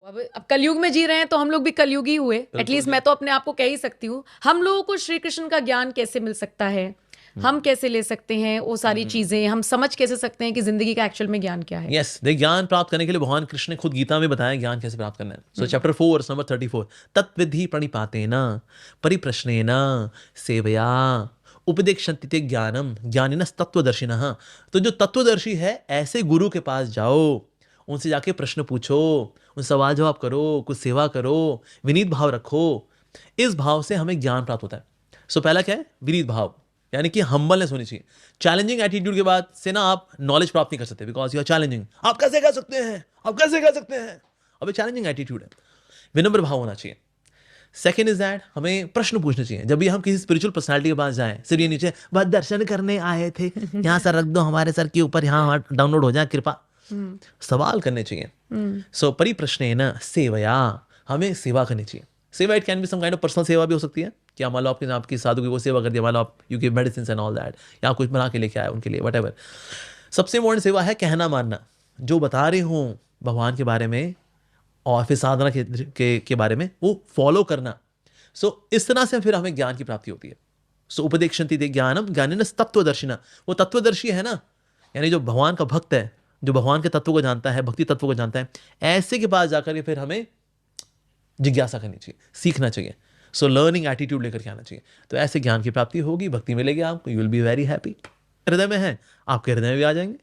अब कलयुग में जी रहे हैं तो हम लोग भी कलयुगी हुए, एटलीस्ट मैं तो अपने आप को कह ही सकती हूँ। हम लोगों को श्री कृष्ण का ज्ञान कैसे मिल सकता है, हम कैसे ले सकते हैं वो सारी चीजें, हम समझ कैसे सकते हैं कि जिंदगी का एक्चुअल में ज्ञान क्या है। यस, देख, ज्ञान प्राप्त करने के लिए भगवान कृष्ण ने खुद गीता में बताया ज्ञान कैसे प्राप्त करना है। सो चैप्टर 4 नंबर 34, तत्विधि प्रणिपातेन परिप्रश्नेन सेवया उपदेक्षन्ति ते ज्ञानम ज्ञानिनस् तत्वदर्शिनः। तो जो तत्वदर्शी है ऐसे गुरु के पास जाओ, उनसे जाके प्रश्न पूछो, उन सवाल जवाब करो, कुछ सेवा करो, विनीत भाव रखो। इस भाव से हमें ज्ञान प्राप्त होता है। सो पहला क्या है? विनीत भाव, यानी कि हम्बलनेस होनी चाहिए। चैलेंजिंग एटीट्यूड के बाद से ना आप नॉलेज प्राप्त नहीं कर सकते, बिकॉज यू आर चैलेंजिंग। आप कैसे कर सकते हैं, आप कैसे कर सकते हैं, अब चैलेंजिंग एटीट्यूड है। विनम्र भाव होना चाहिए। सेकेंड इज दैट हमें प्रश्न पूछने चाहिए। जब भी हम किसी स्पिरिचुअल पर्सनालिटी के पास जाएं, सिर्फ ये नीचे बस दर्शन करने आए थे, यहाँ सर रख दो हमारे सर के ऊपर, यहाँ डाउनलोड हो जाए कृपा, सवाल करने चाहिए। सो परिप्रश्नेन सेवया, हमें सेवा करनी चाहिए। सेवा it can be some kind of personal सेवा भी हो सकती है, क्या मान लो आपकी साधु की वो सेवा कर दिया, मान लो आप you give medicine and all that, या कुछ बना के लेके आए उनके लिए, व्हाटएवर। सबसे इम्पोर्टेंट सेवा है कहना मानना, जो बता रहे हो भगवान के बारे में और फिर साधना के बारे में वो फॉलो करना। सो इस तरह से फिर हमें ज्ञान की प्राप्ति होती है। सो उपदेक्षन्ति ते ज्ञानम ज्ञानिनस् तत्वदर्शिना, वो तत्वदर्शी है ना, यानी जो भगवान का भक्त है, जो भगवान के तत्व को जानता है, भक्ति तत्व को जानता है, ऐसे के पास जाकर के फिर हमें जिज्ञासा करनी चाहिए, सीखना चाहिए। सो लर्निंग एटीट्यूड लेकर के आना चाहिए। तो ऐसे ज्ञान की प्राप्ति होगी, भक्ति मिलेगी आपको, you will be very happy. हृदय में है, आपके हृदय में भी आ जाएंगे।